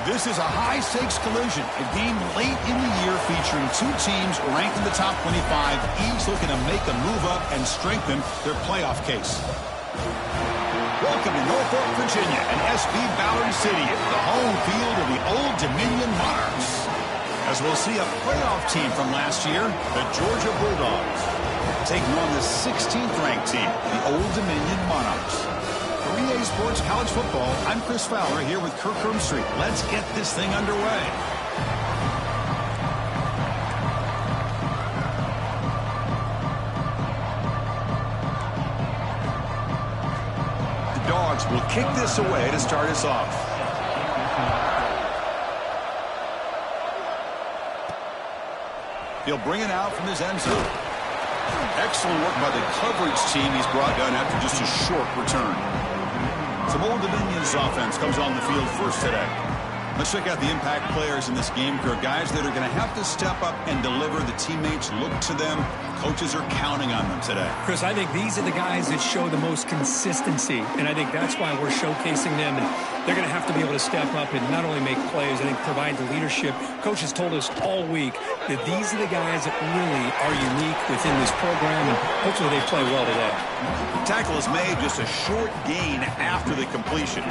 This is a high-stakes collision, a game late in the year featuring two teams ranked in the top 25, each looking to make a move up and strengthen their playoff case. Welcome to Norfolk, Virginia, and SB Ballard City, the home field of the Old Dominion Monarchs. As we'll see a playoff team from last year, the Georgia Bulldogs, taking on the 16th-ranked team, the Old Dominion Monarchs. For EA Sports College Football, I'm Chris Fowler here with Kirk Street. Let's get this thing underway. The Dogs will kick this away to start us off. He'll bring it out from his end zone. Excellent work by the coverage team he's brought down after just a short return. Some Old Dominion's offense comes on the field first today. Let's check out the impact players in this game, Kirk. Guys that are going to have to step up and deliver. The teammates look to them. Coaches are counting on them today. Chris, I think these are the guys that show the most consistency, and I think that's why we're showcasing them. And they're going to have to be able to step up and not only make plays, I think provide the leadership. Coaches told us all week that these are the guys that really are unique within this program, and hopefully they play well today. The tackle is made just a short gain after the completion.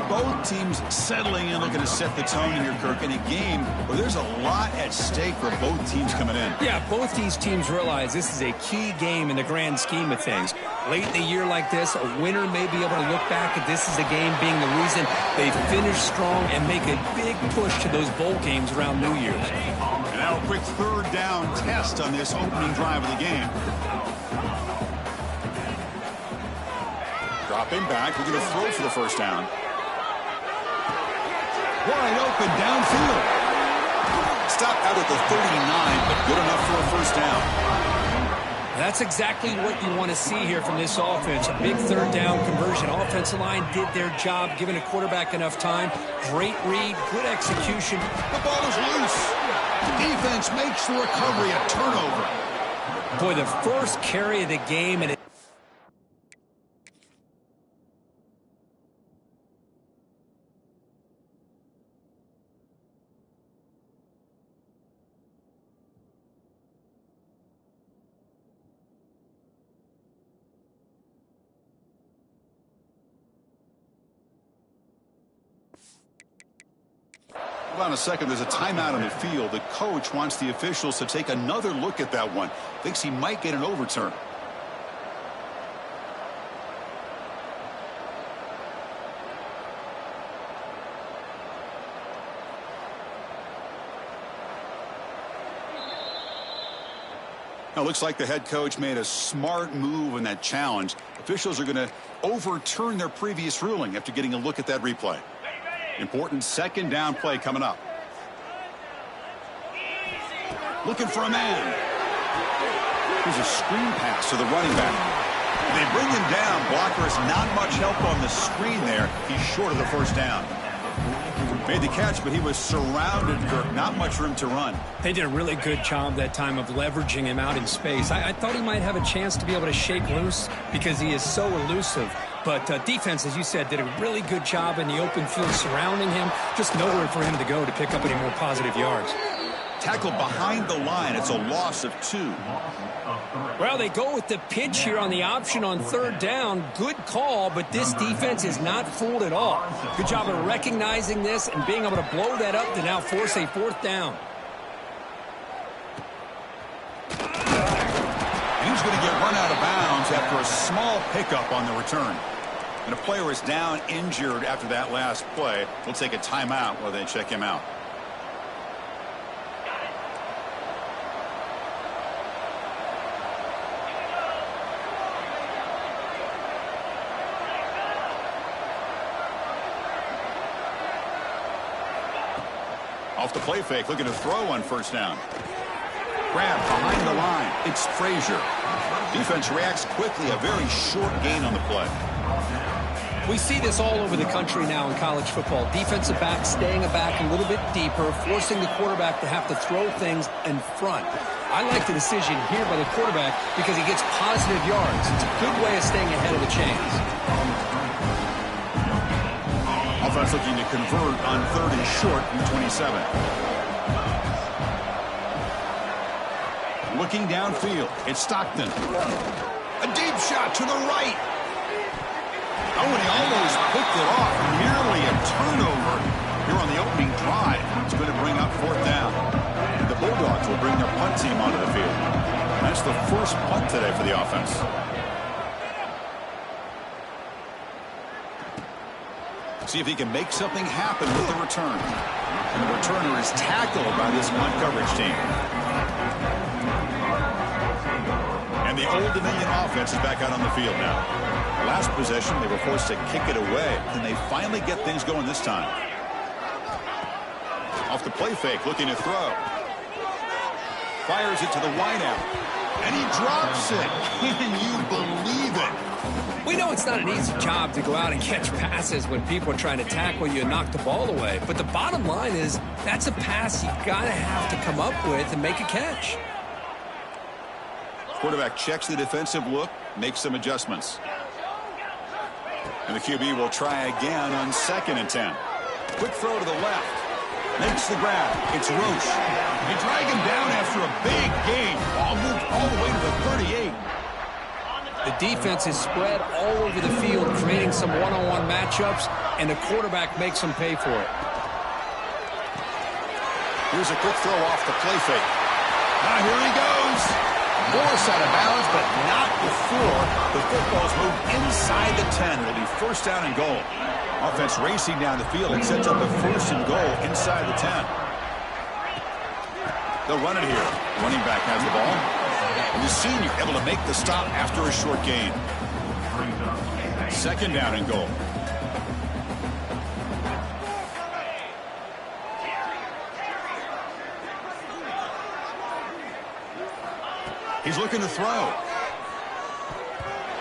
Both teams settling in, looking to set the tone in here, Kirk, in a game where there's a lot at stake for both teams coming in. Yeah, both these teams realize this is a key game in the grand scheme of things. Late in a year like this, a winner may be able to look back at this as a game being the reason they finish strong and make a big push to those bowl games around New Year's. And now a quick third down test on this opening drive of the game. Dropping back, we're going to throw for the first down. Wide open downfield. Stop out at the 39, but good enough for a first down. That's exactly what you want to see here from this offense. A big third down conversion. Offensive line did their job, giving a quarterback enough time. Great read, good execution. The ball is loose. The defense makes the recovery a turnover. Boy, the first carry of the game, and Hold on a second. There's a timeout on the field. The coach wants the officials to take another look at that one. Thinks he might get an overturn. Now, looks like the head coach made a smart move in that challenge. Officials are going to overturn their previous ruling after getting a look at that replay. Important second down play coming up. Looking for a man. Here's a screen pass to the running back. They bring him down. Blocker is not much help on the screen there. He's short of the first down. Made the catch, but he was surrounded, Kirk. Not much room to run. They did a really good job that time of leveraging him out in space. I thought he might have a chance to be able to shake loose because he is so elusive. But defense, as you said, did a really good job in the open field surrounding him. Just nowhere for him to go to pick up any more positive yards. Tackled behind the line. It's a loss of 2. Well, they go with the pitch here on the option on third down. Good call, but this defense is not fooled at all. Good job of recognizing this and being able to blow that up to now force a fourth down. He's going to get run out of bounds after a small pickup on the return. And a player is down injured after that last play. We'll take a timeout while they check him out. Off the play fake, looking to throw on first down. Grab behind the line. It's Frazier. Defense reacts quickly. A very short gain on the play. We see this all over the country now in college football. Defensive backs staying back a little bit deeper, forcing the quarterback to have to throw things in front. I like the decision here by the quarterback because he gets positive yards. It's a good way of staying ahead of the chains. Off offense looking to convert on 3rd and short from the 27. Looking downfield, it's Stockton. A deep shot to the right. Oh, and he almost picked it off. Nearly a turnover here on the opening drive. It's going to bring up 4th down. And the Bulldogs will bring their punt team onto the field. That's the first punt today for the offense. See if he can make something happen with the return. And the returner is tackled by this punt coverage team. And the Old Dominion offense is back out on the field now. Last possession, they were forced to kick it away. Can they finally get things going this time? Off the play fake, looking to throw. Fires it to the wideout. And he drops it. Can you believe it? We know it's not an easy job to go out and catch passes when people are trying to tackle you and knock the ball away. But the bottom line is that's a pass you got to have to come up with and make a catch. Quarterback checks the defensive look, makes some adjustments. And the QB will try again on 2nd and 10. Quick throw to the left. Makes the grab. It's Roche. They drag him down after a big gain. Ball moved all the way to the 38. The defense is spread all over the field, creating some one-on-one matchups, and the quarterback makes them pay for it. Here's a quick throw off the play fake. Now here he goes. Morris out of bounds, but not before the football's moved inside the 10. It'll be 1st down and goal. Offense racing down the field and sets up a 1st and goal inside the 10. They'll run it here. Running back has the ball. And the senior able to make the stop after a short gain. 2nd down and goal. He's looking to throw.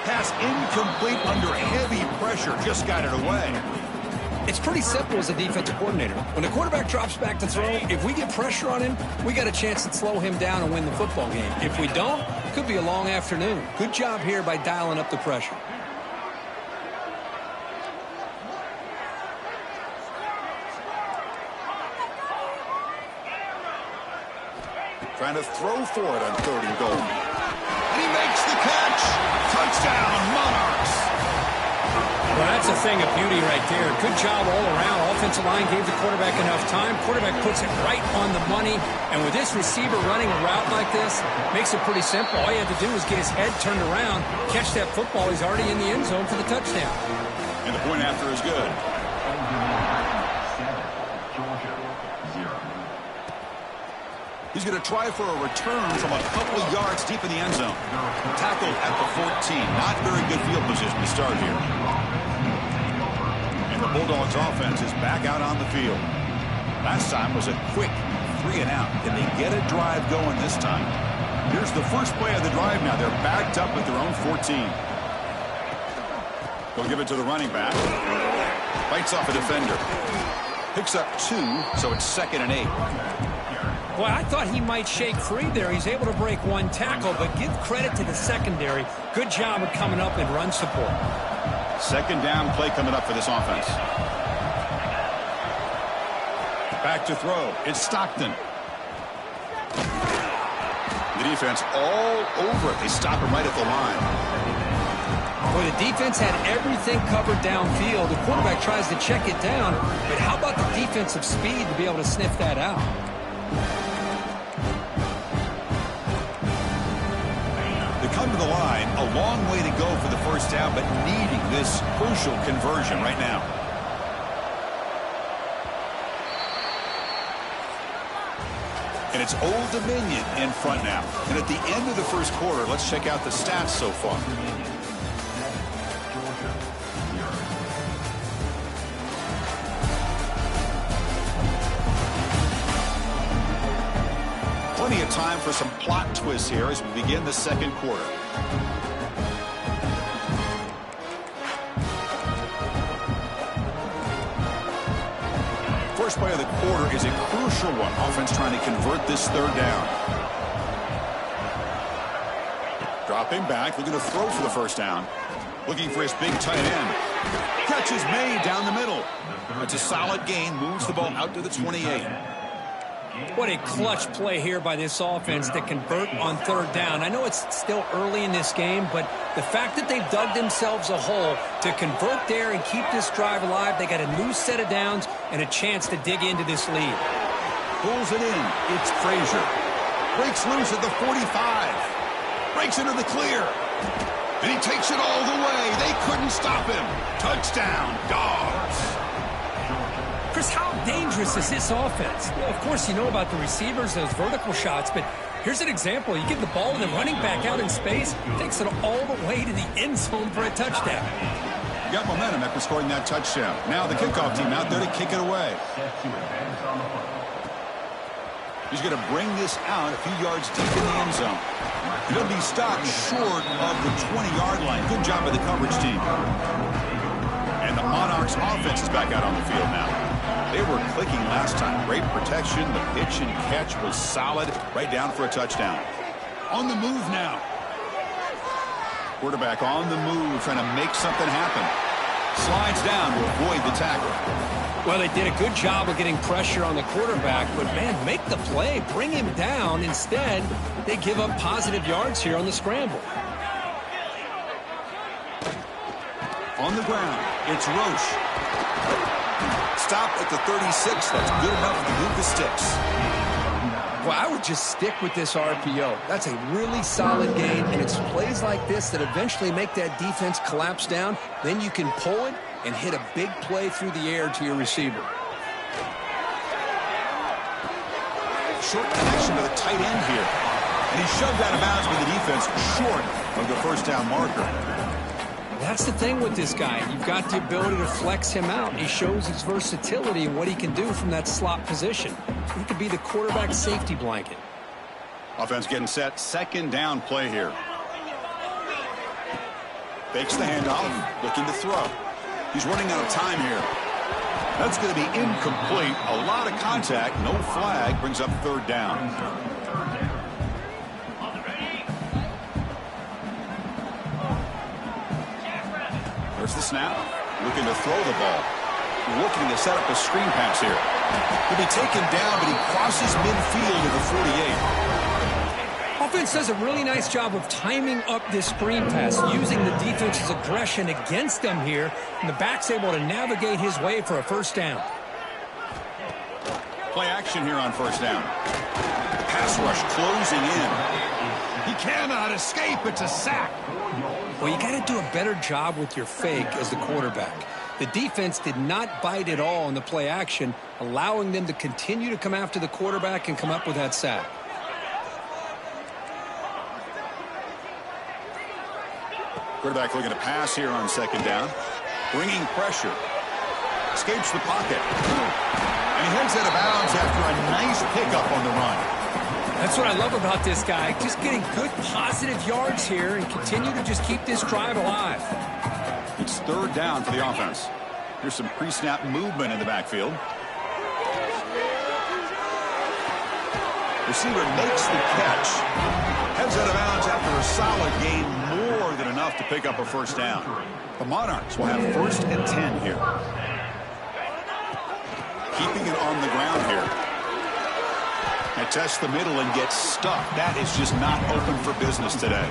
Pass incomplete under heavy pressure. Just got it away. It's pretty simple as a defensive coordinator. When the quarterback drops back to throw, if we get pressure on him, we got a chance to slow him down and win the football game. If we don't, it could be a long afternoon. Good job here by dialing up the pressure. Trying to throw for it on 3rd and goal. And he makes the catch. Touchdown, Monarchs. Well, that's a thing of beauty right there. Good job all around. Offensive line gave the quarterback enough time. Quarterback puts it right on the money. And with this receiver running a route like this, makes it pretty simple. All you had to do was get his head turned around, catch that football. He's already in the end zone for the touchdown. And the point after is good. He's going to try for a return from a couple of yards deep in the end zone. Tackled at the 14. Not very good field position to start here. And the Bulldogs offense is back out on the field. Last time was a quick 3 and out. Can they get a drive going this time? Here's the first play of the drive now. They're backed up at their own 14. They'll give it to the running back. Bites off a defender. Picks up 2, so it's 2nd and 8. Boy, I thought he might shake free there. He's able to break 1 tackle, but give credit to the secondary. Good job of coming up and run support. 2nd down play coming up for this offense. Back to throw. It's Stockton. The defense all over it. They stop him right at the line. Boy, the defense had everything covered downfield. The quarterback tries to check it down, but how about the defensive speed to be able to sniff that out? Come to the line, a long way to go for the 1st down, but needing this crucial conversion right now. And it's Old Dominion in front now. And at the end of the 1st quarter, let's check out the stats so far. Plenty of time for some plot twists here as we begin the 2nd quarter. First play of the quarter is a crucial one. Offense trying to convert this 3rd down. Dropping back, looking to throw for the 1st down. Looking for his big tight end. Catch is made down the middle. It's a solid gain, moves the ball out to the 28. What a clutch play here by this offense to convert on third down. I know it's still early in this game, but the fact that they've dug themselves a hole to convert there and keep this drive alive, they got a new set of downs and a chance to dig into this lead. Pulls it in. It's Frazier. Breaks loose at the 45. Breaks into the clear. And he takes it all the way. They couldn't stop him. Touchdown, Dogs. Chris, how dangerous is this offense? Well, of course, you know about the receivers, those vertical shots, but here's an example. You give the ball to the running back out in space, takes it all the way to the end zone for a touchdown. You got momentum after scoring that touchdown. Now the kickoff team out there to kick it away. He's going to bring this out a few yards deep in the end zone. He'll be stopped short of the 20-yard line. Good job by the coverage team. And the Monarchs offense is back out on the field now. They were clicking last time. Great protection. The pitch and catch was solid. Right down for a touchdown. On the move now. Quarterback on the move, trying to make something happen. Slides down to avoid the tackle. Well, they did a good job of getting pressure on the quarterback, but, man, make the play. Bring him down. Instead, they give up positive yards here on the scramble. On the ground, it's Roche. Stop at the 36. That's good enough to move the sticks. Well, I would just stick with this RPO. That's a really solid gain, and it's plays like this that eventually make that defense collapse down. Then you can pull it and hit a big play through the air to your receiver. Short connection to the tight end here. And he shoved out of bounds with the defense short of the first down marker. That's the thing with this guy. You've got the ability to flex him out. He shows his versatility and what he can do from that slot position. He could be the quarterback safety blanket. Offense getting set. Second down play here. Fakes the handoff. Looking to throw. He's running out of time here. That's going to be incomplete. A lot of contact. No flag. Brings up third down. There's the snap. Looking to throw the ball. Looking to set up a screen pass here. He'll be taken down, but he crosses midfield to the 48. Offense does a really nice job of timing up this screen pass, using the defense's aggression against them here, and the back's able to navigate his way for a first down. Play action here on first down. Pass rush closing in. He cannot escape. It's a sack. Well, you got to do a better job with your fake as the quarterback. The defense did not bite at all in the play action, allowing them to continue to come after the quarterback and come up with that sack. Quarterback looking to pass here on second down. Bringing pressure. Escapes the pocket. And he heads out of bounds after a nice pickup on the run. That's what I love about this guy. Just getting good positive yards here and continue to just keep this drive alive. It's third down for the offense. Here's some pre-snap movement in the backfield. Receiver makes the catch. Heads out of bounds after a solid gain, more than enough to pick up a first down. The Monarchs will have first and 10 here. Keeping it on the ground here. They test the middle and get stuck. That is just not open for business today.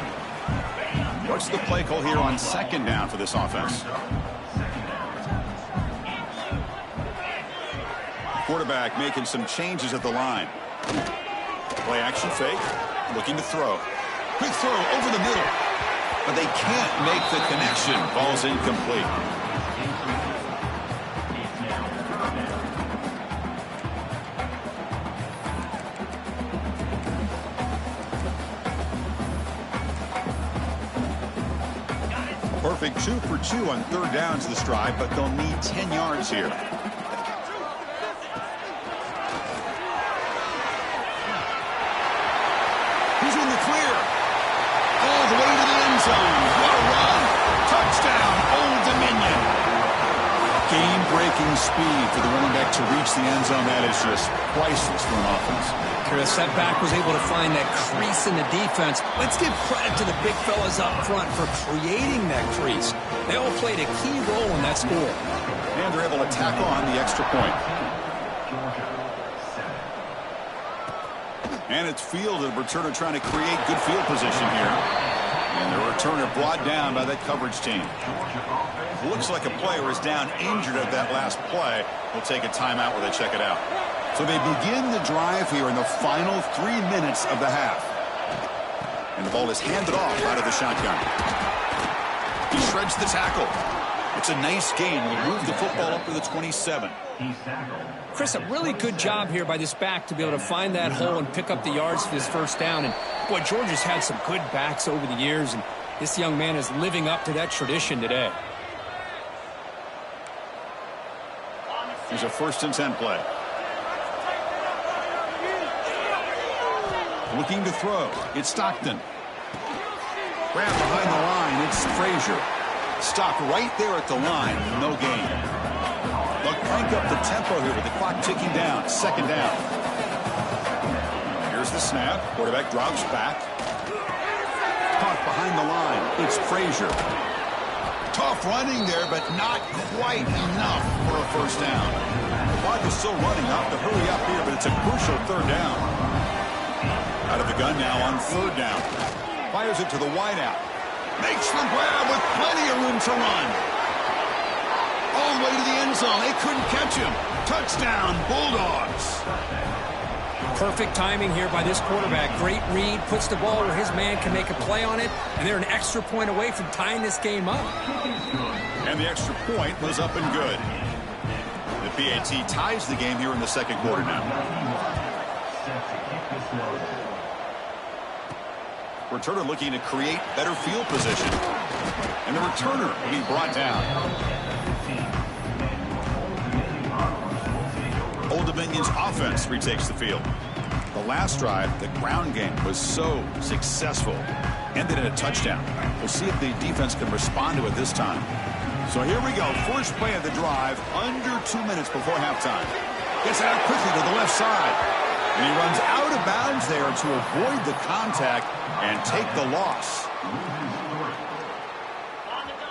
What's the play call here on second down for this offense? Quarterback making some changes at the line. Play action fake. Looking to throw. Quick throw over the middle. But they can't make the connection. Ball's incomplete. Perfect 2 for 2 on third downs this drive, but they'll need 10 yards here. He's in the clear. All the way to the end zone. What a run. Touchdown, Old Dominion. Game-breaking speed for the running back to reach the end zone. That is just priceless for an offense. Chris, that back was able to find that crease in the defense. Let's give credit to the big fellas up front for creating that crease. They all played a key role in that score. And they're able to tack on the extra point. And it's fielded. Returner trying to create good field position here. And the returner brought down by that coverage team. Looks like a player is down injured at that last play. We'll take a timeout where they check it out. So they begin the drive here in the final 3 minutes of the half. And the ball is handed off out of the shotgun. He shreds the tackle. It's a nice gain. We'll move the football up to the 27. Chris, a really good job here by this back to be able to find that hole and pick up the yards for this first down. And, boy, Georgia's had some good backs over the years, and this young man is living up to that tradition today. Here's a 1st and 10 play. Looking to throw. It's Stockton. Grab behind the line. It's Frazier. Stopped right there at the line. No gain. They'll crank up the tempo here with the clock ticking down. 2nd down. Here's the snap. Quarterback drops back. Caught behind the line. It's Frazier. Tough running there, but not quite enough for a 1st down. The clock is still running. Have to hurry up here, but it's a crucial 3rd down. Out of the gun now on 3rd down. Fires it to the wideout. Makes the grab with plenty of room to run. All the way to the end zone. They couldn't catch him. Touchdown, Bulldogs. Perfect timing here by this quarterback. Great read. Puts the ball where his man can make a play on it. And they're an extra point away from tying this game up. And the extra point was up and good. The PAT ties the game here in the 2nd quarter now. Returner looking to create better field position. And the returner will be brought down. Old Dominion's offense retakes the field. The last drive, the ground game was so successful. Ended in a touchdown. We'll see if the defense can respond to it this time. So here we go. First play of the drive, under 2 minutes before halftime. Gets it out quickly to the left side. And he runs out of bounds there to avoid the contact and take the loss.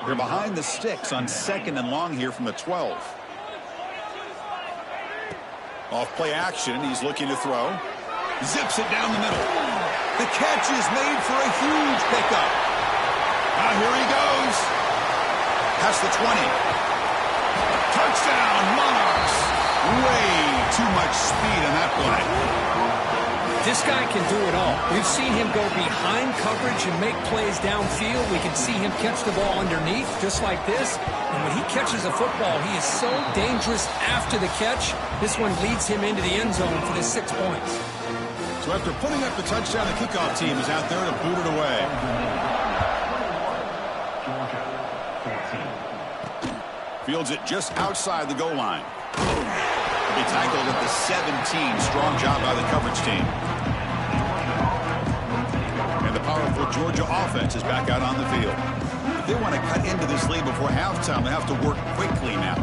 They're behind the sticks on 2nd and long here from the 12. Off play action, he's looking to throw. Zips it down the middle. The catch is made for a huge pickup. Now here he goes. Past the 20. Touchdown, Monarchs. Way too much speed on that play. This guy can do it all. We've seen him go behind coverage and make plays downfield. We can see him catch the ball underneath just like this. And when he catches a football, he is so dangerous after the catch. This one leads him into the end zone for the 6 points. So after putting up the touchdown, the kickoff team is out there to boot it away. Fields it just outside the goal line. He'll be tackled at the 17. Strong job by the coverage team. And the powerful Georgia offense is back out on the field. If they want to cut into this lead before halftime, they have to work quickly now.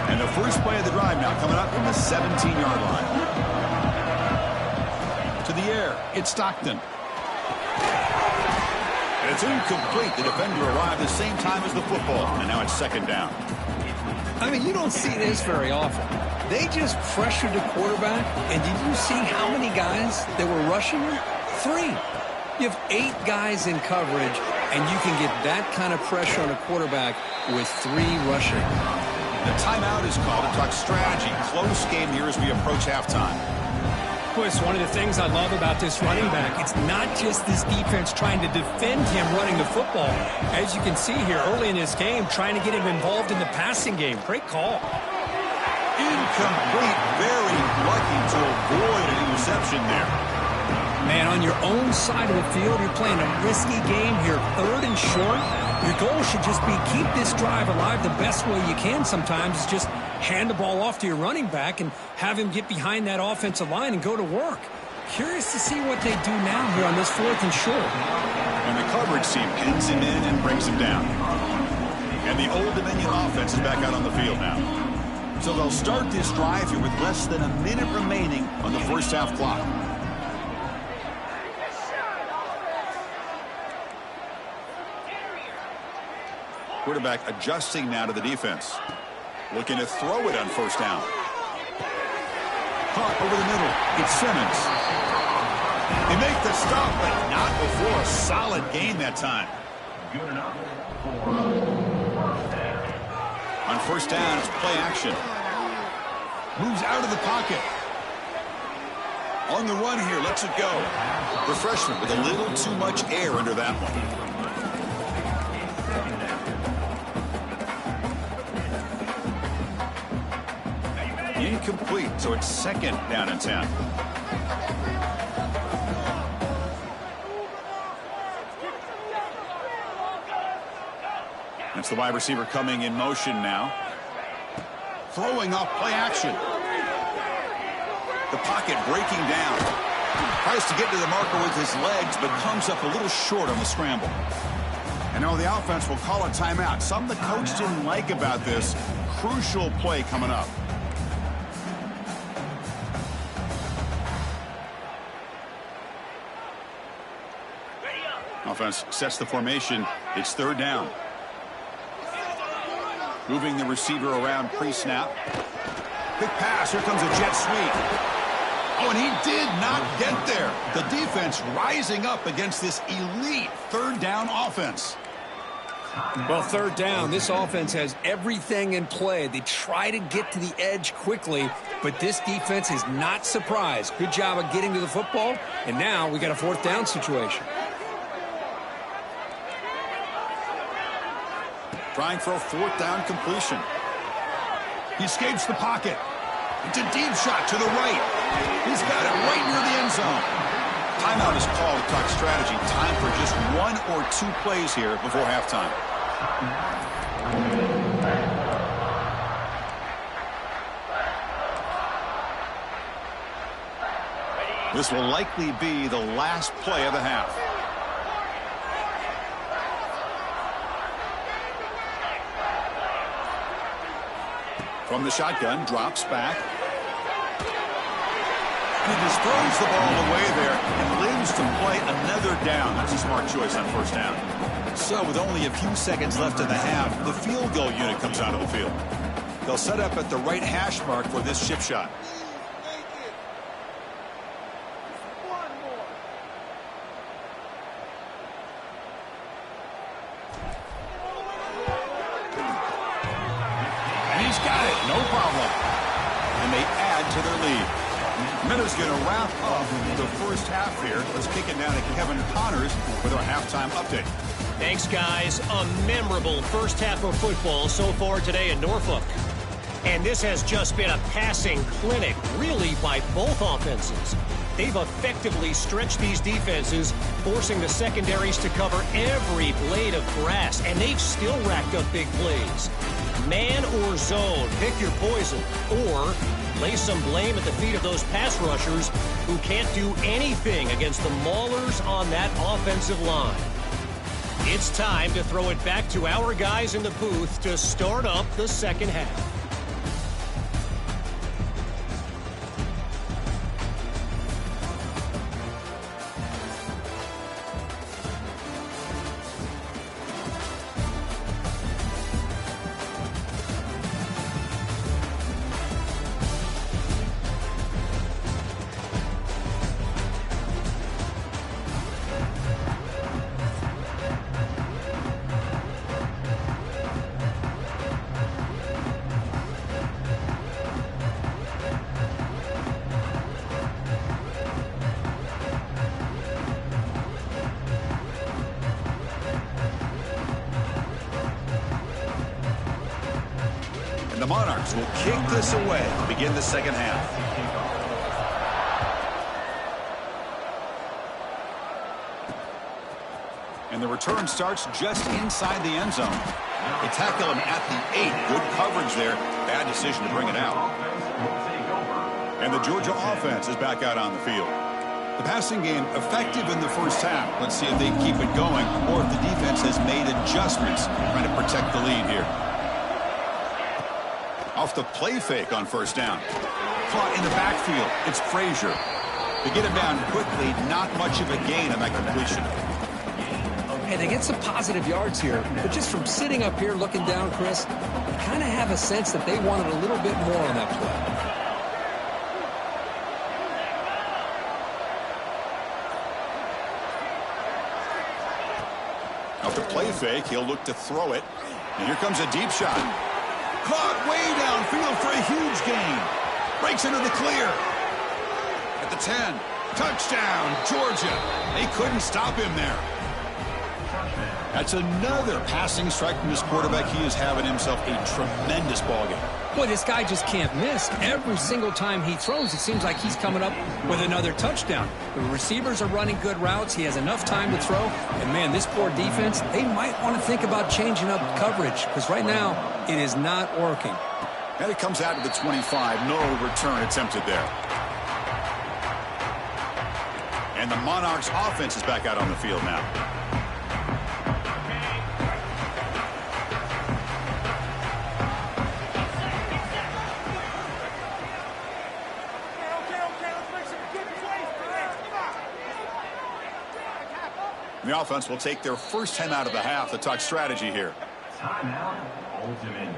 And the first play of the drive now coming up from the 17-yard line. To the air, it's Stockton. And it's incomplete. The defender arrived at the same time as the football. And now it's 2nd down. I mean, you don't see this very often. They just pressured the quarterback, and did you see how many guys that were rushing him? 3. You have 8 guys in coverage, and you can get that kind of pressure on a quarterback with 3 rushing. The timeout is called to talk strategy. Close game here as we approach halftime. Boy, it's one of the things I love about this running back. It's not just this defense trying to defend him running the football. As you can see here early in this game, trying to get him involved in the passing game. Great call. Incomplete. Very lucky to avoid an interception there. Man, on your own side of the field, you're playing a risky game here. 3rd and short. Your goal should just be keep this drive alive the best way you can sometimes. Is just hand the ball off to your running back and have him get behind that offensive line and go to work. Curious to see what they do now here on this 4th and short. And the coverage team pins him in and brings him down. And the Old Dominion offense is back out on the field now. So they'll start this drive here with less than a minute remaining on the first half clock. Quarterback adjusting now to the defense. Looking to throw it on first down. Caught over the middle. It's Simmons. They make the stop, but not before a solid gain that time. Good enough. On first down, it's play action. Moves out of the pocket. On the run here, lets it go. The freshman with a little too much air under that one. Incomplete, so it's second down and 10. That's the wide receiver coming in motion now. Throwing off play action. The pocket breaking down. Tries to get to the marker with his legs, but comes up a little short on the scramble. And now the offense will call a timeout. Something the coach didn't like about this. Crucial play coming up. Offense sets the formation. It's third down. Moving the receiver around pre-snap. Quick pass. Here comes a jet sweep. Oh, and he did not get there. The defense rising up against this elite third down offense. Well, third down, this offense has everything in play. They try to get to the edge quickly, but this defense is not surprised. Good job of getting to the football, and now we got a fourth down situation. Trying for a fourth down completion. He escapes the pocket. It's a deep shot to the right. He's got it right near the end zone. Timeout is called to talk strategy. Time for just one or two plays here before halftime. This will likely be the last play of the half. From the shotgun, drops back. And he just throws the ball away there and lives to play another down. That's a smart choice on first down. So with only a few seconds left in the half, the field goal unit comes out of the field. They'll set up at the right hash mark for this chip shot. He's got it, no problem. And they add to their lead. Minutes going to wrap up the first half here. Let's kick it down to Kevin Connors with our halftime update. Thanks, guys. A memorable first half of football so far today in Norfolk. And this has just been a passing clinic, really, by both offenses. They've effectively stretched these defenses, forcing the secondaries to cover every blade of grass, and they've still racked up big plays. Man or zone, pick your poison, or lay some blame at the feet of those pass rushers who can't do anything against the maulers on that offensive line. It's time to throw it back to our guys in the booth to start up the second half. The Monarchs will kick this away to begin the second half. And the return starts just inside the end zone. They tackle him at the 8. Good coverage there. Bad decision to bring it out. And the Georgia offense is back out on the field. The passing game effective in the first half. Let's see if they keep it going or if the defense has made adjustments trying to protect the lead here. Off the play fake on first down. Caught in the backfield. It's Frazier. They get him down quickly. Not much of a gain on that completion. Hey, they get some positive yards here, but just from sitting up here looking down, Chris, you kind of have a sense that they wanted a little bit more on that play. After play fake, he'll look to throw it. And here comes a deep shot. Caught way downfield for a huge gain. Breaks into the clear. At the 10. Touchdown, Georgia. They couldn't stop him there. That's another passing strike from this quarterback. He is having himself a tremendous ballgame. Boy, this guy just can't miss. Every single time he throws, it seems like he's coming up with another touchdown. The receivers are running good routes. He has enough time to throw. And, man, this poor defense, they might want to think about changing up coverage because right now it is not working. And it comes out to the 25. No return attempted there. And the Monarchs offense is back out on the field now. The offense will take their first 10 out of the half to talk strategy here. Timeout, ultimate.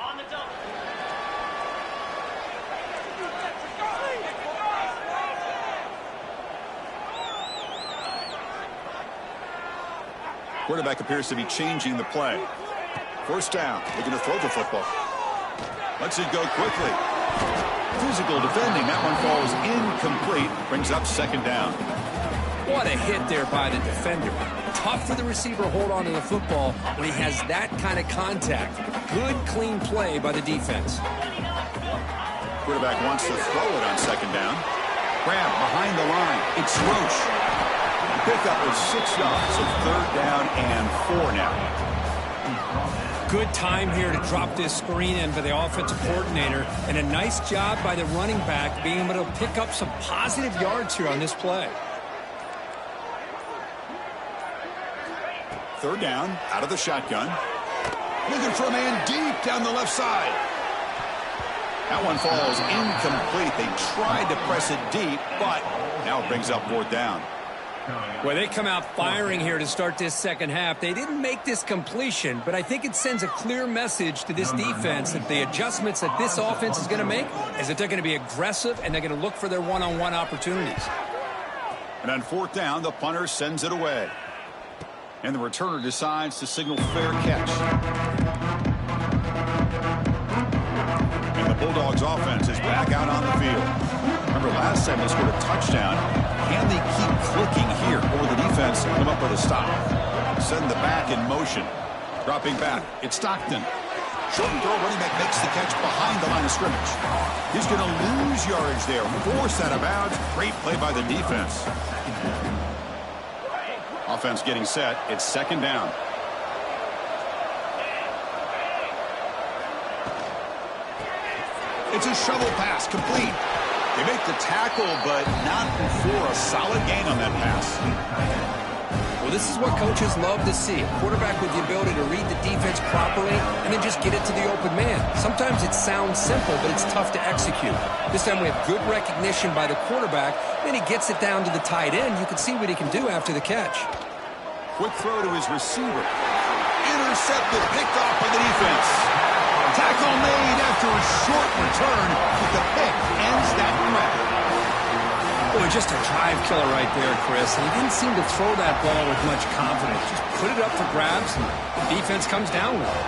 On the double. Quarterback appears to be changing the play. First down, looking to throw the football. Lets it go quickly. Physical defending. That one falls incomplete. Brings up second down. What a hit there by the defender. Tough for the receiver to hold on to the football when he has that kind of contact. Good, clean play by the defense. Quarterback wants to throw it on second down. Grab behind the line. It's Roche. The pickup was 6 yards. So third down and 4 now. Good time here to drop this screen in for the offensive coordinator. And a nice job by the running back being able to pick up some positive yards here on this play. Third down, out of the shotgun. Looking for a man deep down the left side. That one falls incomplete. They tried to press it deep, but now it brings up fourth down. Well, they come out firing here to start this second half. They didn't make this completion, but I think it sends a clear message to this defense that the adjustments that this offense is going to make is that they're going to be aggressive and they're going to look for their one-on-one opportunities. And on fourth down, the punter sends it away. And the returner decides to signal fair catch. And the Bulldogs offense is back out on the field. Remember last time they scored a touchdown. Can they keep clicking here, or will the defense come up with a stop? Send the back in motion. Dropping back. It's Stockton. Short and throw. Running back makes the catch behind the line of scrimmage. He's going to lose yardage there. Forced out of bounds. Great play by the defense. Offense getting set. It's second down. It's a shovel pass. Complete. They make the tackle, but not before a solid gain on that pass. Well, this is what coaches love to see. A quarterback with the ability to read the defense properly and then just get it to the open man. Sometimes it sounds simple, but it's tough to execute. This time we have good recognition by the quarterback. Then he gets it down to the tight end. You can see what he can do after the catch. Quick throw to his receiver. Intercepted, picked off by the defense. Tackle made after a short return, but the pick ends that threat. Boy, just a drive killer right there, Chris. And he didn't seem to throw that ball with much confidence. Just put it up for grabs, and the defense comes down with it.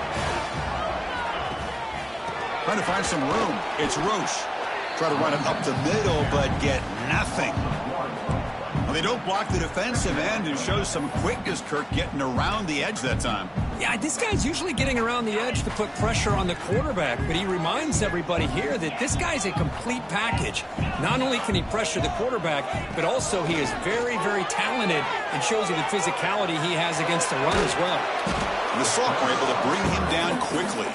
Trying to find some room. It's Roche. Try to run it up the middle, but get nothing. Well, they don't block the defensive end and show some quickness, Kirk, getting around the edge that time. Yeah, this guy's usually getting around the edge to put pressure on the quarterback, but he reminds everybody here that this guy's a complete package. Not only can he pressure the quarterback, but also he is very, very talented and shows you the physicality he has against the run as well. The sophomore able to bring him down quickly.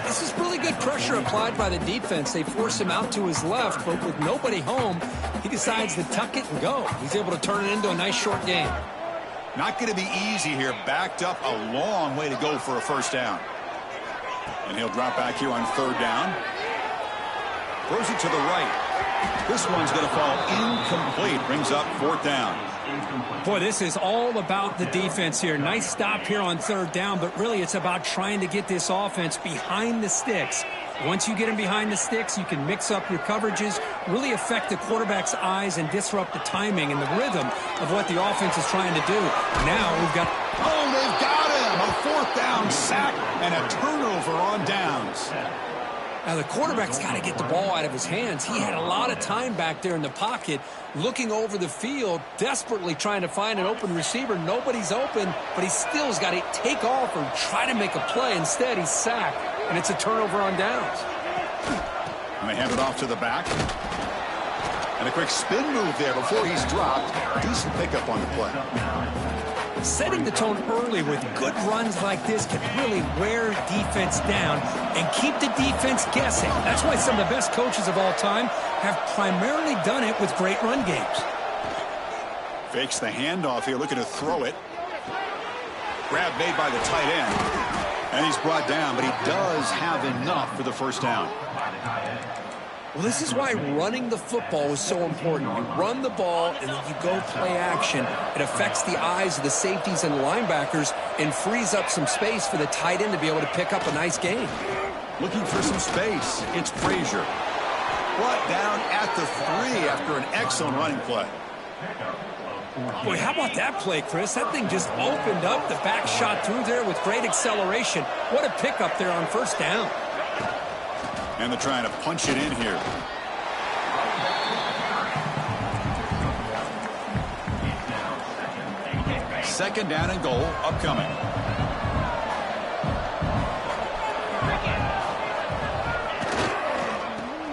This is really good pressure applied by the defense. They force him out to his left, but with nobody home, he decides to tuck it and go. He's able to turn it into a nice short game. Not going to be easy here. Backed up a long way to go for a first down. And he'll drop back here on third down. Throws it to the right. This one's going to fall incomplete. Brings up 4th down. Boy, this is all about the defense here. Nice stop here on 3rd down, but really it's about trying to get this offense behind the sticks. Once you get them behind the sticks, you can mix up your coverages, really affect the quarterback's eyes and disrupt the timing and the rhythm of what the offense is trying to do. Now we've got... Oh, they've got him! A 4th down sack and a turnover on downs. Now, the quarterback's got to get the ball out of his hands. He had a lot of time back there in the pocket, looking over the field, desperately trying to find an open receiver. Nobody's open, but he still has got to take off or try to make a play. Instead, he's sacked, and it's a turnover on downs. And they hand it off to the back. And a quick spin move there before he's dropped. Decent pickup on the play. Setting the tone early with good runs like this can really wear defense down and keep the defense guessing. That's why some of the best coaches of all time have primarily done it with great run games. Fakes the handoff here, looking to throw it. Grab made by the tight end. And he's brought down, but he does have enough for the 1st down. Well, this is why running the football is so important. You run the ball, and then you go play action. It affects the eyes of the safeties and the linebackers and frees up some space for the tight end to be able to pick up a nice gain. Looking for some space. It's Frazier. Brought down at the 3 after an excellent running play. Boy, how about that play, Chris? That thing just opened up. The back shot through there with great acceleration. What a pickup there on 1st down. And they're trying to punch it in here. Second down and goal upcoming.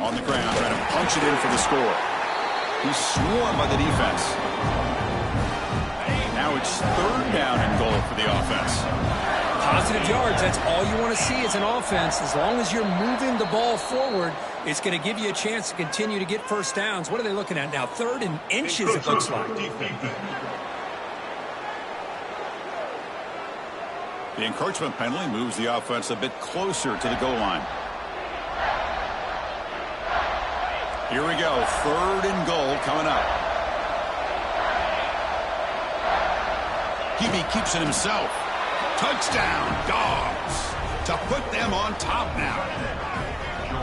On the ground, trying to punch it in for the score. He's swarmed by the defense. Now it's 3rd down and goal for the offense. Positive yards, that's all you want to see as an offense. As long as you're moving the ball forward, it's going to give you a chance to continue to get 1st downs. What are they looking at now? 3rd and inches, it looks like. The encouragement penalty moves the offense a bit closer to the goal line. Here we go, 3rd and goal coming up. Hebe keeps it himself. Touchdown, Dogs, to put them on top now.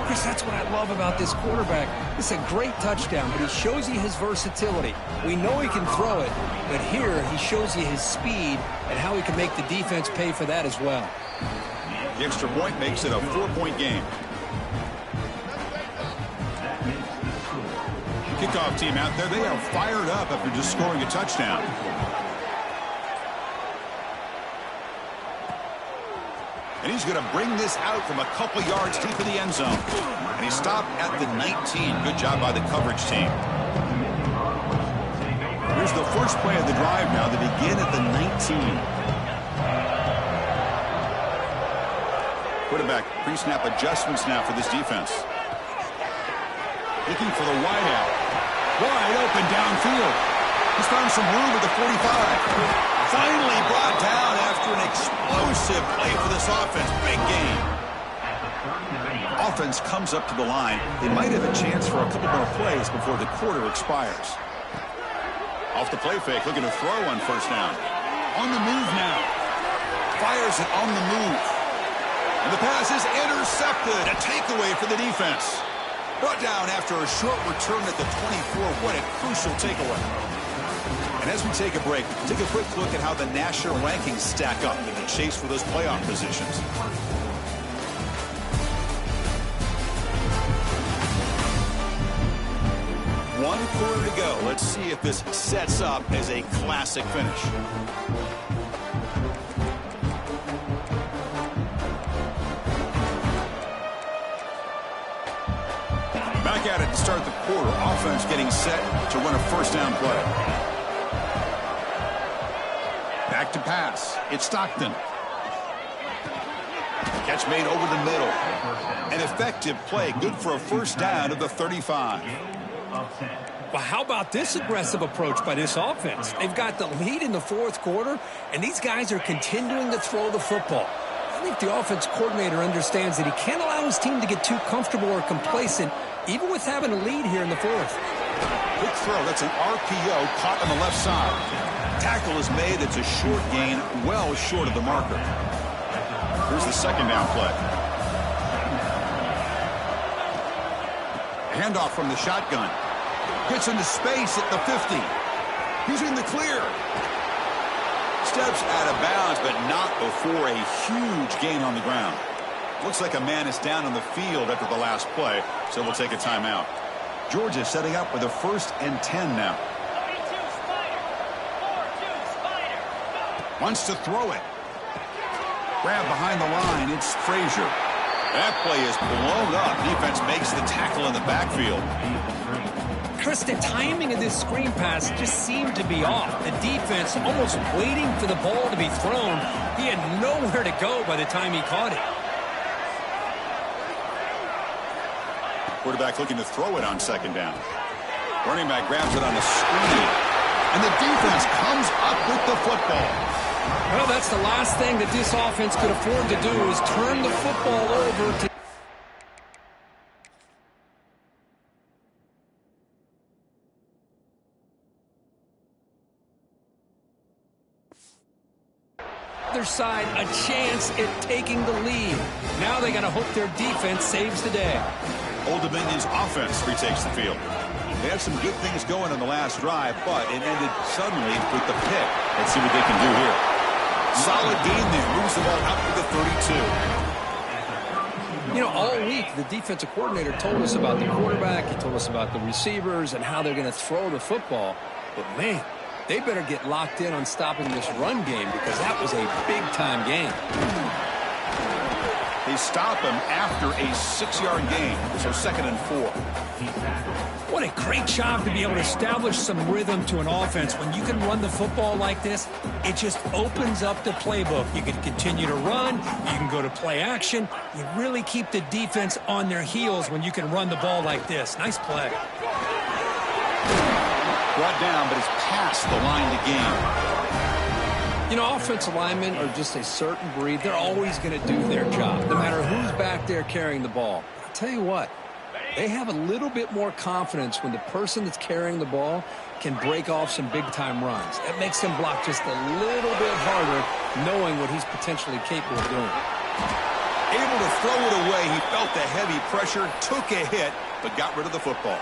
Chris, that's what I love about this quarterback. It's a great touchdown, but he shows you his versatility. We know he can throw it, but here he shows you his speed and how he can make the defense pay for that as well. The extra point makes it a 4-point game. Kickoff team out there, they are fired up after just scoring a touchdown. And he's going to bring this out from a couple yards deep in the end zone. And he stopped at the 19. Good job by the coverage team. Here's the first play of the drive now. They begin at the 19. Quarterback pre-snap adjustments now for this defense. Looking for the wide out. Wide open downfield. He's found some room at the 45. Finally brought down after an explosive play for this offense. Big game. Offense comes up to the line. They might have a chance for a couple more plays before the quarter expires. Off the play fake, looking to throw on 1st down. On the move now. Fires it on the move. And the pass is intercepted. A takeaway for the defense. Brought down after a short return at the 24. What a crucial takeaway. And as we take a break, take a quick look at how the national rankings stack up in the chase for those playoff positions. One quarter to go. Let's see if this sets up as a classic finish. Back at it to start the quarter. Offense getting set to run a 1st down play. Back to pass. It's Stockton. Catch made over the middle. An effective play. Good for a 1st down of the 35. Well, how about this aggressive approach by this offense? They've got the lead in the 4th quarter, and these guys are continuing to throw the football. I think the offense coordinator understands that he can't allow his team to get too comfortable or complacent even with having a lead here in the fourth. Quick throw. That's an RPO caught on the left side. Tackle is made. It's a short gain, well short of the marker. Here's the second down play. Handoff from the shotgun. Gets into space at the 50. He's in the clear. Steps out of bounds, but not before a huge gain on the ground. Looks like a man is down on the field after the last play, so we'll take a timeout. Georgia setting up with a 1st and 10 now. Wants to throw it. Grab behind the line. It's Frazier. That play is blown up. Defense makes the tackle in the backfield. Chris, the timing of this screen pass just seemed to be off. The defense almost waiting for the ball to be thrown. He had nowhere to go by the time he caught it. Quarterback looking to throw it on second down. Running back grabs it on the screen. And the defense comes up with the football. Well, that's the last thing that this offense could afford to do is turn the football over to other side a chance at taking the lead. Now they got to hope their defense saves the day. Old Dominion's offense retakes the field. They had some good things going on the last drive, but it ended suddenly with the pick. Let's see what they can do here. Solid game there. Moves the ball out to the 32. You know, all week the defensive coordinator told us about the quarterback. He told us about the receivers and how they're going to throw the football. But, man, they better get locked in on stopping this run game because that was a big-time game. They stop him after a 6-yard gain, so 2nd and 4. What a great job to be able to establish some rhythm to an offense. When you can run the football like this, it just opens up the playbook. You can continue to run. You can go to play action. You really keep the defense on their heels when you can run the ball like this. Nice play. Brought down, but it's past the line to gain. You know, offensive linemen are just a certain breed. They're always going to do their job, no matter who's back there carrying the ball. I'll tell you what, they have a little bit more confidence when the person that's carrying the ball can break off some big-time runs. That makes him block just a little bit harder, knowing what he's potentially capable of doing. Able to throw it away. He felt the heavy pressure, took a hit, but got rid of the football.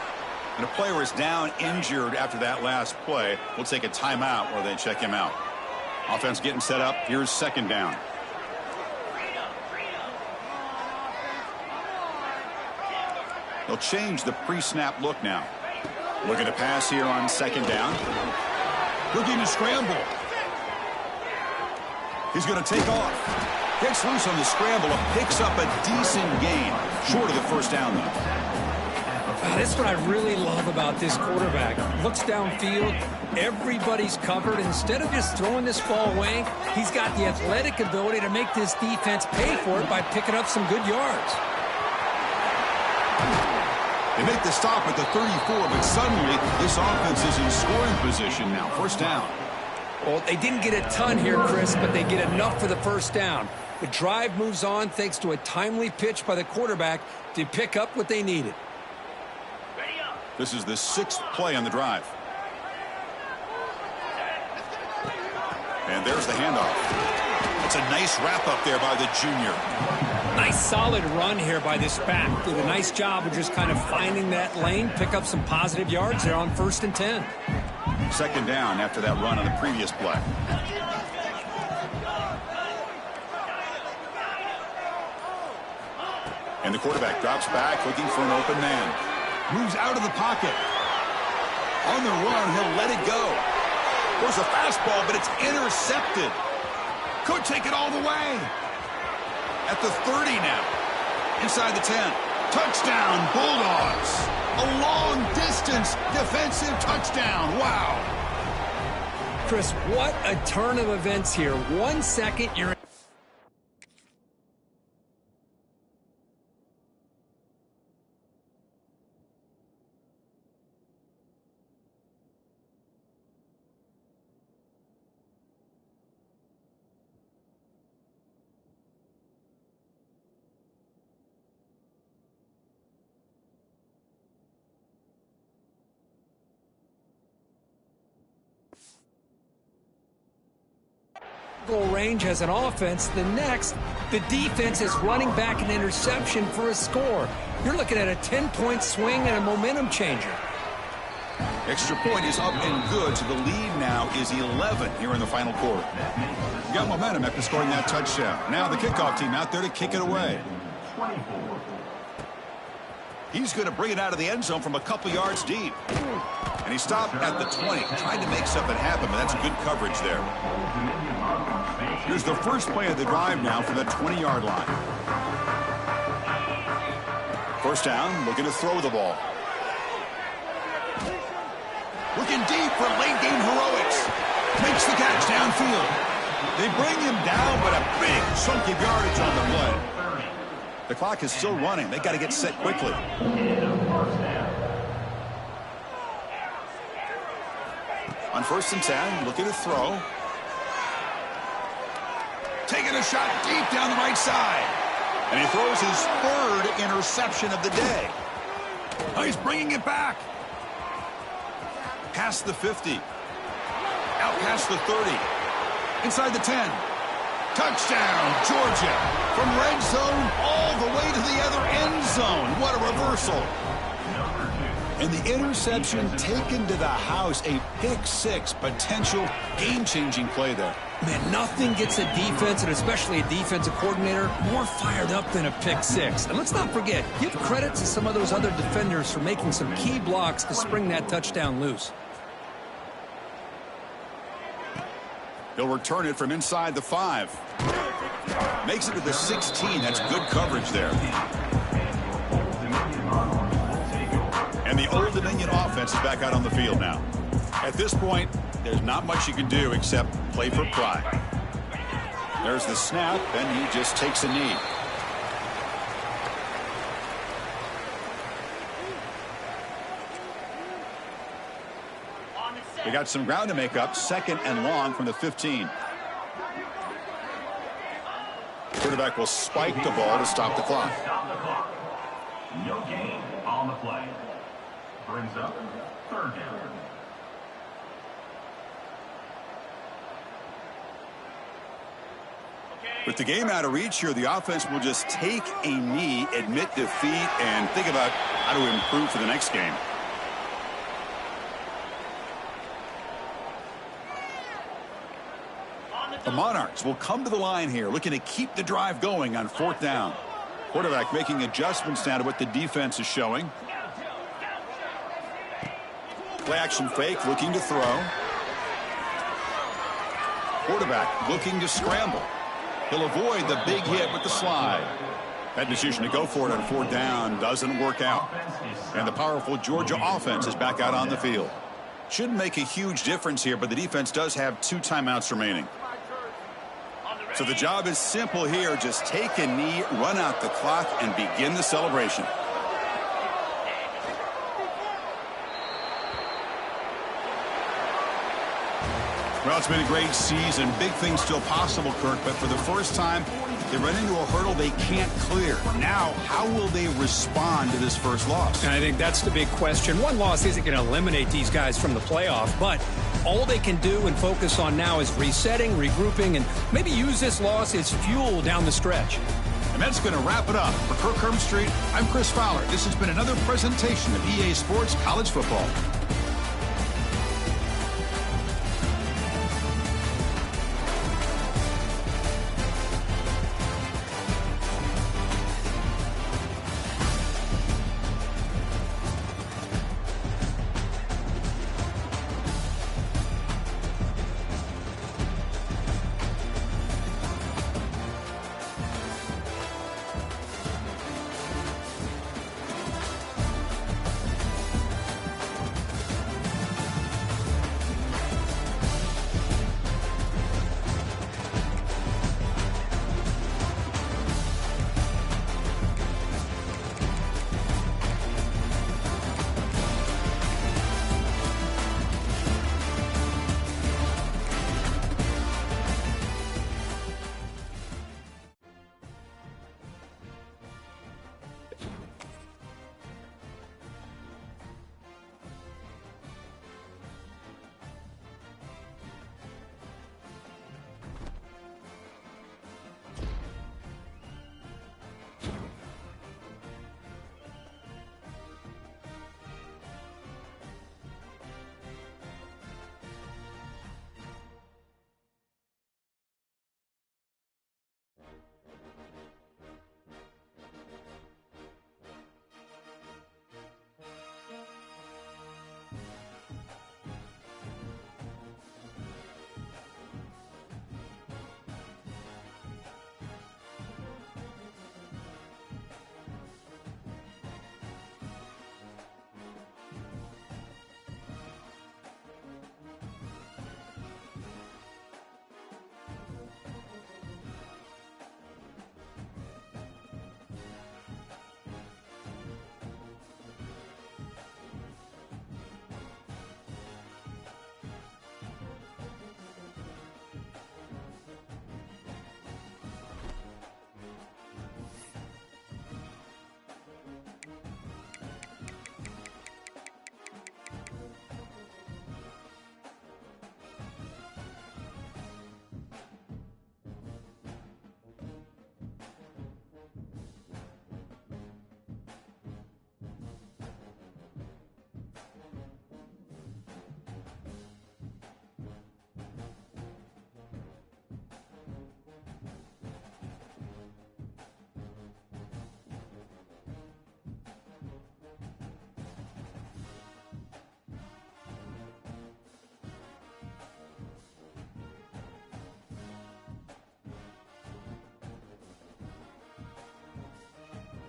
And a player is down injured after that last play. We'll take a timeout or then check him out. Offense getting set up. Here's second down. They'll change the pre-snap look now. Looking to pass here on second down. Looking to scramble. He's going to take off. Gets loose on the scramble and picks up a decent gain. Short of the first down, though. That's what I really love about this quarterback. Looks downfield. Everybody's covered. Instead of just throwing this ball away, he's got the athletic ability to make this defense pay for it by picking up some good yards. They make the stop at the 34, but suddenly this offense is in scoring position now. First down. Well, they didn't get a ton here, Chris, but they get enough for the first down. The drive moves on thanks to a timely pitch by the quarterback to pick up what they needed. This is the 6th play on the drive. And there's the handoff. It's a nice wrap up there by the junior. Nice solid run here by this back. Did a nice job of just kind of finding that lane, pick up some positive yards there on 1st and 10. Second down after that run on the previous play. And the quarterback drops back looking for an open man. Moves out of the pocket. On the run, he'll let it go. There's a fastball, but it's intercepted. Could take it all the way. At the 30 now. Inside the 10. Touchdown, Bulldogs. A long-distance defensive touchdown. Wow. Chris, what a turn of events here. 1 second, you're goal range as an offense. The next, the defense is running back an interception for a score. You're looking at a 10-point swing and a momentum changer. Extra point is up and good, so the lead now is 11 here in the final quarter. You got momentum after scoring that touchdown. Now the kickoff team out there to kick it away. He's going to bring it out of the end zone from a couple yards deep. And he stopped at the 20, trying to make something happen, but that's good coverage there. Here's the first play of the drive now from the 20-yard line. First down, looking to throw the ball. Looking deep for late-game heroics. Makes the catch downfield. They bring him down, but a big chunk of yardage on the play. The clock is still running. They got to get set quickly. On 1st and 10, looking to throw. Taking a shot deep down the right side. And he throws his 3rd interception of the day. Oh, he's bringing it back. Past the 50. Out past the 30. Inside the 10. Touchdown, Georgia. From red zone all the way to the other end zone. What a reversal. And the interception taken to the house. A pick-6 potential game-changing play there. Man, nothing gets a defense, and especially a defensive coordinator, more fired up than a pick-6. And let's not forget, give credit to some of those other defenders for making some key blocks to spring that touchdown loose. He'll return it from inside the 5. Makes it to the 16. That's good coverage there. And the Old Dominion offense is back out on the field now. At this point, there's not much you can do except play for pride. There's the snap, and he just takes a knee. They got some ground to make up. 2nd and long from the 15. Quarterback will spike the ball to stop the clock. No gain on the play. Brings up 3rd down. With the game out of reach here, the offense will just take a knee, admit defeat, and think about how to improve for the next game. The Monarchs will come to the line here, looking to keep the drive going on 4th down. Quarterback making adjustments now to what the defense is showing. Play action fake, looking to throw. Quarterback looking to scramble. He'll avoid the big hit with the slide. That decision to go for it on 4th down doesn't work out. And the powerful Georgia offense is back out on the field. Shouldn't make a huge difference here, but the defense does have 2 timeouts remaining. So the job is simple here. Just take a knee, run out the clock, and begin the celebration. Well, it's been a great season. Big things still possible, Kirk, but for the first time, they run into a hurdle they can't clear. Now, how will they respond to this first loss? And I think that's the big question. One loss isn't going to eliminate these guys from the playoff, but all they can do and focus on now is resetting, regrouping, and maybe use this loss as fuel down the stretch. And that's going to wrap it up. For Kirk Street, I'm Chris Fowler. This has been another presentation of EA Sports College Football.